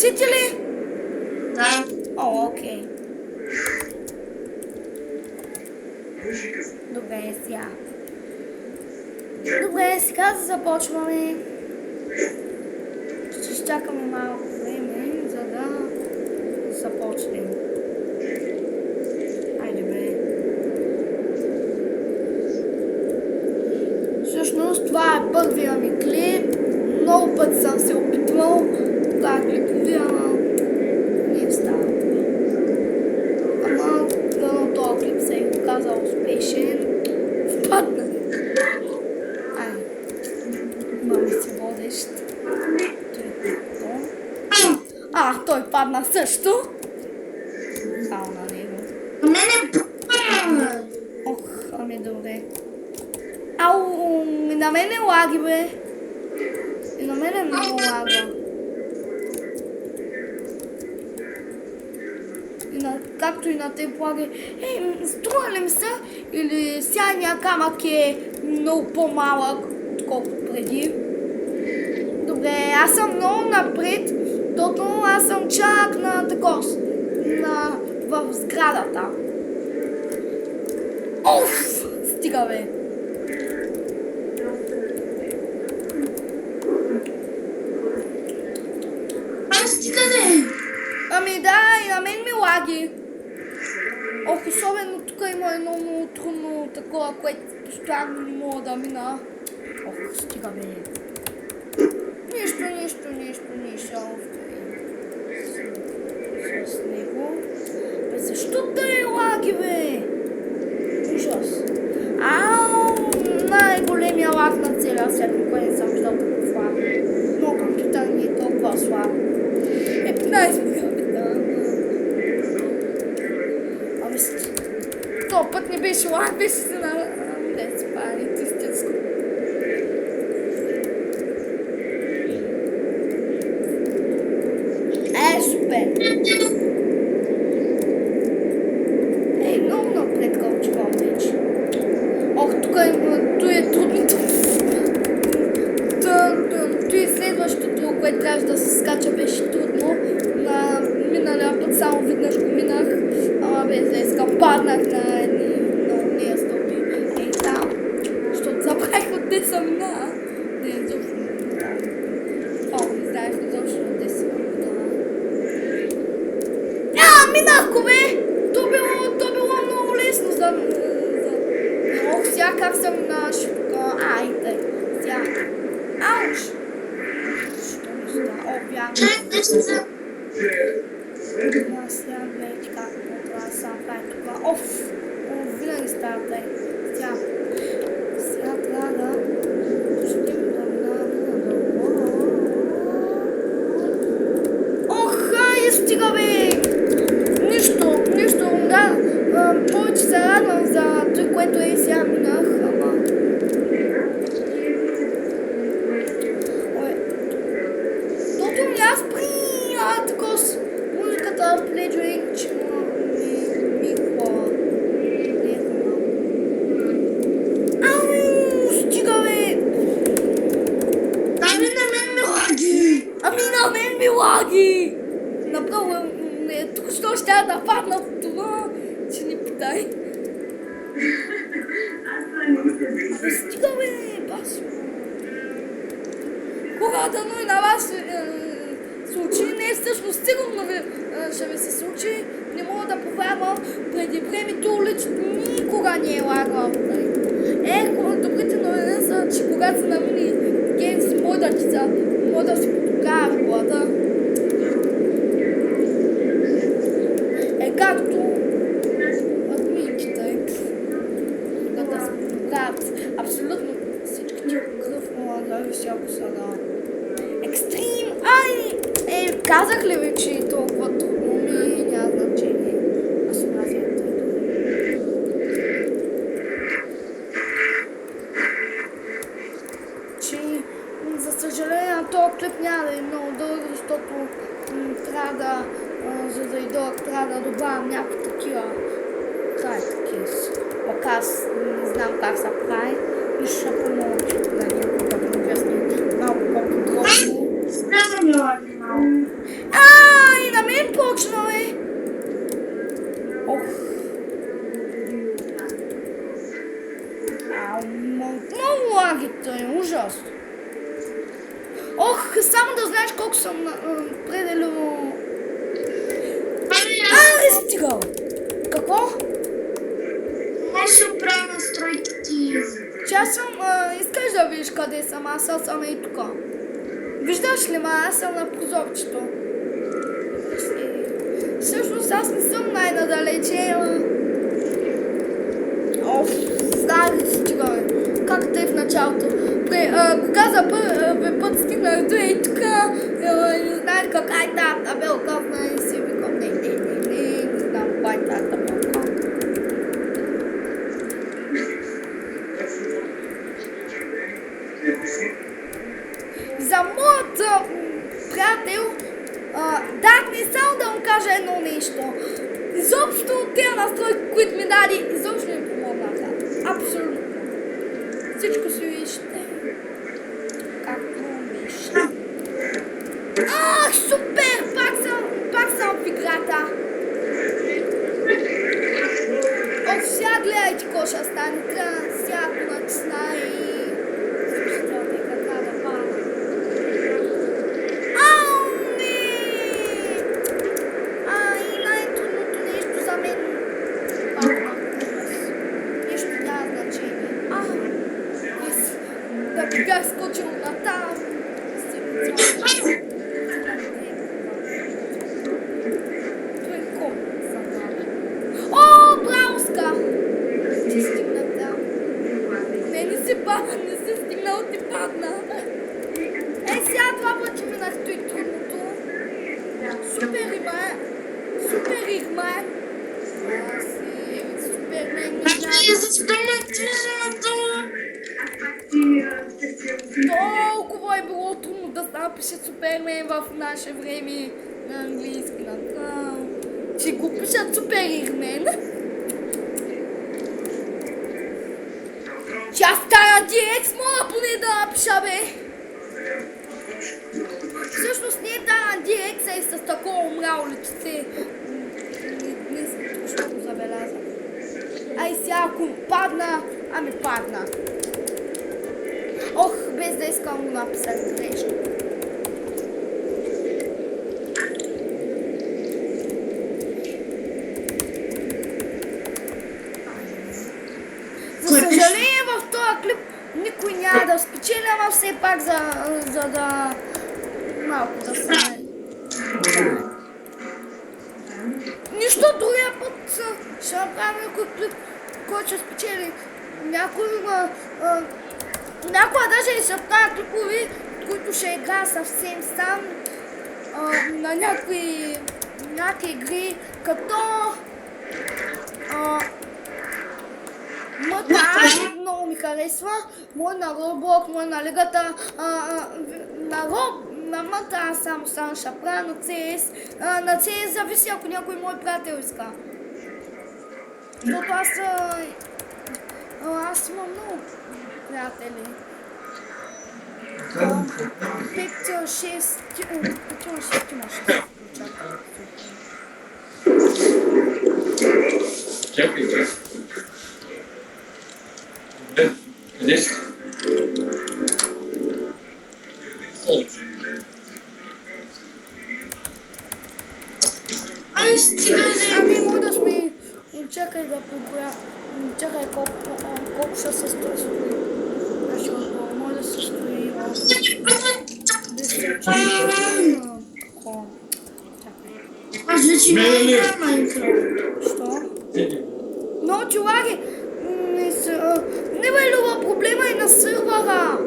Търсите ли? Да. О, окей. Добре, сега. Добре, сега започваме. Ще изчакаме малко време, за да започнем. Айде бе. Всъщност това е първия ми клип. Много път съм се опитвал да клиповия, не става. Ама дано този клип се е оказал успешен. Впадна. Айде. Мами си водещ. Той падна също. Само на него. На мене Ох, ами добре. Ау, на мен е лаги, бе. И на мен е много лага. Както и на теб лаги. Струва ли ми се? Или сяйния камък е много по-малък, отколкото преди? Добре, аз съм много напред, защото аз съм чак на такос. В сградата. Оф! Стига, бе. стига де. Ами да, и на мен ми лаги. Ох, особено тук има едно много трудно такова, което постоянно не мога да мина. Ох, стига, бе. Нищо. С него. Бе, защо тъй лаги, бе? Ужас. Най-големия лаг на целия свят, никой не съм виждал такъв лаг. Но компютър не е толкова слаб. 15 мегабита. Ами този път не беше лаг, беше се на... Не се пали, истинско. Супер! Много напред кълчувам вече. Ох, тук е трудното. Той е следващото, което трябваше да се скача, беше трудно. На миналия път само веднъж го минах, ама без да искам, паднах на едни нея стълби. Там, защото забравих откъде съм мина. Не, изобщо не знам. Не знаех изобщо откъде съм мина. Минах го, бе! То било много лесно за... Ох, сега как съм на шипка. Айде, сега. Ауч! Що ми става? О, вярно. Сега вече как това съм прави тук. Оф! Винаги става тъй. Сега трябва да... Пустим да минаваме. Ох, ай, стига, бе! Нищо, да. Повече се радвам за това, което е сега минах, ама... Тото ми аз при... такос музиката Pledging, че ми хвала. Не знам. Ау, стига, бе! Ами на мен ми лаги. Ами на мен ми лаги! Направо, тук що ще да падна в това, че не питай. Стига, бе, басо. Когато и на вас случи, не е всъщност сигурно ще ви се случи, не мога да повярвам, преди времето лично никога не е лагал. Добрите новини са, че когато са на мини гейм с модърчица, мога да си потокава колата. Както админките, да се подобряват абсолютно всичките кръв, зависи ако са на екстрим. Казах ли ви, че толкова трудно ми няма значение. Аз съм развият трудно. Че, за съжаление, този клип няма да е много дълъг, защото трябва да за да идват, трябва да добавям някакви такива такива. Пък аз не знам как се прави и ще помогна да някога да ми обясни малко по-подробно. Спрямо ми лаги малко. Ох, само да знаеш колко съм определено... Стига! Какво? Може да се оправя настройките ти. Че аз съм... искаш да видиш къде съм? Аз съм и тук. Виждаш ли ма? Аз съм на прозорчето. Всъщност аз не съм най-надалече. Оф, стari стига, бе. Как те в началото? Кога за първи път стигнах до и тук, не знаеш каква е тази табелка, и си викам, не знам каква е тази табелка. За моят приятел, да, не само да му кажа едно нещо. Изобщо тези настройки, които ми даде, изобщо ми помогнаха. Абсолютно. Всичко си вижте. Както вижте. Ах, супер! Пак съм в играта. Ох, сега гледайте какво ще стане. Трябва всяко натисна и... Бях скочил на там. О, Брауска! Ти стигна там. Не се стигнал, ти падна. Сега това път, че минах той трудното. Супер Игмен. Супермен. Толкова е било трудно да напише Супермен в наше време на английски накал. Че го пишат Супермен. Че аз тая DX мога поне да напиша, бе. Всъщност не е тая DX, а и с такова умрало лице. Не съм точно го забеляза. Ай сега ако падна, ами падна. Ох, без да искам го написах грешно. За съжаление в този клип никой няма да спечели, ама все пак за да малко да стане. Нищо, другия път ще направим някой клип, който ще спечели. Някога даже ще правя клипови, които ще игра съвсем сам на някакви игри, като моята много ми харесва, мой на Roblox, мой на лигата, на моята аз само ще правя на CS. На CS зависи ако някой мой приятел иска. Защото аз имам много приятели. 5-6 имаш. Чакай. Къде си? Ай, стига, ами може да сме... Чакай да поброя. Чакай колко ще се стои. Може да се стои... 10. Аз вече няма Майнкрафт. Що? Но чуваки, не бе Люба, проблема е на сървъра.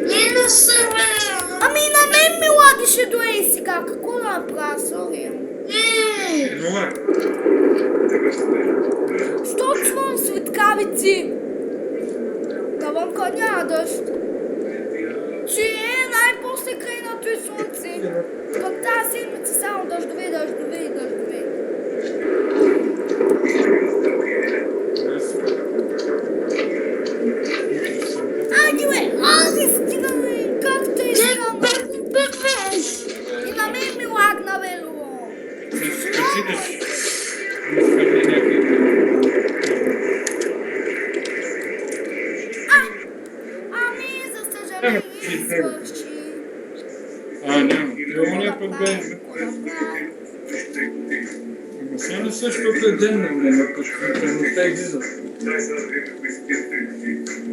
Не на сървъра. Ами на мен ми ладише до ей сега. Какво да направя, сори? Добре. Що чувам светкавици? Навънка няма дъжд. Че най-после крайнато и слънце. Пък тази седмица само дъждове. Ади бе, стига бе, как те искам? И на мен ми лагна бе, Любо. Ами, за съжаление, свърши. няма. Оня път бе. Ама сега не същото е ден, но не пъшката, но те излизат.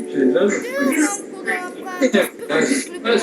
Ще излязат. Малко да направя.